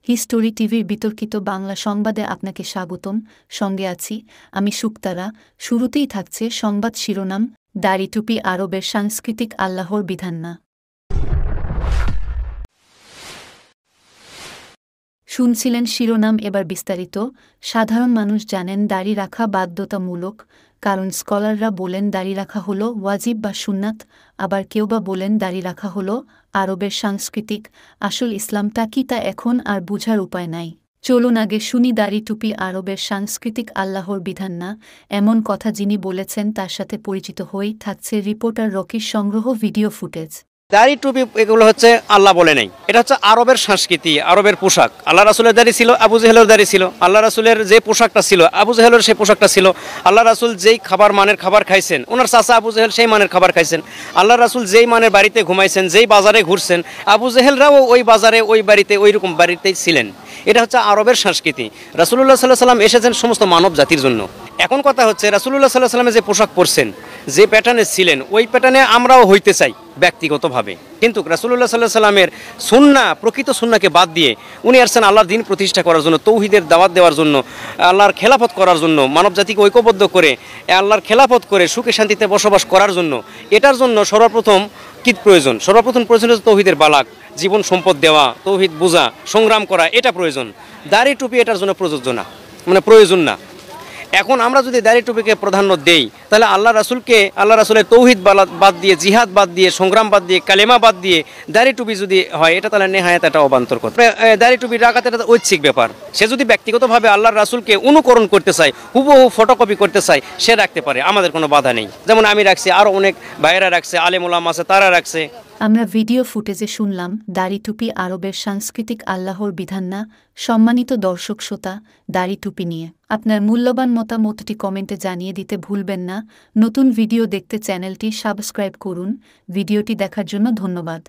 History টিভির বিতর্কিত বাংলা সংবাদে আপনাকে স্বাগতম। সঙ্গে আছি আমি শুক্তারা। শুরুতেই থাকছে সংবাদ শিরোনাম। দাড়ি টুপি আরবের সাংস্কৃতিক আল্লাহর বিধান না। শুনছিলেন শিরোনাম, এবার বিস্তারিত। সাধারণ মানুষ জানেন দাড়ি রাখা বাধ্যতামূলক, কারণ স্কলাররা বলেন দাড়ি রাখা হলো ওয়াজিব বা সুন্নাত। আবার কেউ বা বলেন দাড়ি রাখা হলো আরবের সাংস্কৃতিক। আসল ইসলামটা কি তা এখন আর বুঝার উপায় নাই। চলুন আগে শুনি দাড়ি টুপি আরবের সাংস্কৃতিক আল্লাহর বিধান না এমন কথা যিনি বলেছেন তার সাথে পরিচিত হই। থাকছে রিপোর্টার রকির সংগ্রহ ভিডিও ফুটেজ। দাড়ি টুপি এগুলো হচ্ছে আল্লাহ বলে নাই, এটা হচ্ছে আরবের সংস্কৃতি, আরবের পোশাক। আল্লাহ রাসূলের দাড়ি ছিল, আবু জেহেলের দাড়ি ছিল। আল্লাহ রাসূলের যে পোশাকটা ছিল, আবু জেহেলের সেই পোশাকটা ছিল। আল্লাহ রাসূল যেই মানের খাবার খাইছেন, ওনার চাচা আবু জেহেল সেই মানের খাবার খাইছেন। আল্লাহ রাসূল যেই মানের বাড়িতে ঘুমাইছেন, যেই বাজারে ঘুরছেন, আবু জেহেলরাও ওই বাজারে ওই বাড়িতে ওই রকম বাড়িতেই ছিলেন। এটা হচ্ছে আরবের সংস্কৃতি। রাসূলুল্লাহ সাল্লাল্লাহু আলাইহি ওয়াসাল্লাম এসেছেন সমস্ত মানব জাতির জন্য। এখন কথা হচ্ছে রাসূলুল্লাহ সাল্লাল্লাহু আলাইহি ওয়াসাল্লাম যে পোশাক পরছেন, যে প্যাটার্নে ছিলেন, ওই প্যাটার্নে আমরাও হইতে চাই ব্যক্তিগতভাবে। কিন্তু রাসূলুল্লাহ সাল্লাল্লাহু আলাইহি ওয়াসাল্লামের সুন্নাহ, প্রকৃত সুন্নাহকে বাদ দিয়ে উনি আসছেন আল্লাহর দ্বীন প্রতিষ্ঠা করার জন্য, তৌহিদের দাওয়াত দেওয়ার জন্য, আল্লাহর খেলাফত করার জন্য, মানব জাতিকে ঐক্যবদ্ধ করে আল্লাহর খেলাফত করে সুখে শান্তিতে বসবাস করার জন্য। এটার জন্য সর্বপ্রথম কি প্রয়োজন? সর্বপ্রথম প্রয়োজন হচ্ছে তৌহিদের বালাক, জীবন সম্পদ দেওয়া, তৌহিদ বোঝা, সংগ্রাম করা, এটা প্রয়োজন। দাড়ি টুপি এটার জন্য প্রযোজ্য না, প্রয়োজন না। এখন আমরা যদি দাড়ি টুপিকে প্রাধান্য দেই, তাহলে আল্লাহ রাসূলের তৌহিদ বাদ দিয়ে, জিহাদ বাদ দিয়ে, সংগ্রাম বাদ দিয়ে, কালেমা বাদ দিয়ে দাড়ি টুপি যদি হয়, এটা তাহলে নেহায়াত একটা অবান্তর কথা। দাড়ি টুপি রাখাতে এটা ঐচ্ছিক ব্যাপার। সে যদি ব্যক্তিগতভাবে আল্লাহর রাসূলকে অনুকরণ করতে চায়, হুবহু ফটোকপি করতে চায়, সে রাখতে পারে, আমাদের কোনো বাধা নেই। যেমন আমি রাখছি, আরও অনেক ভাইয়েরা রাখছে, আলেম ওলামা আছে তারা রাখছে। আমরা ভিডিও ফুটেজে শুনলাম দাড়ি টুপি আরবের সাংস্কৃতিক আল্লাহর বিধান না। সম্মানিত দর্শক শ্রোতা, দাড়ি টুপি নিয়ে আপনার মূল্যবান মতামতটি কমেন্টে জানিয়ে দিতে ভুলবেন না। নতুন ভিডিও দেখতে চ্যানেলটি সাবস্ক্রাইব করুন। ভিডিওটি দেখার জন্য ধন্যবাদ।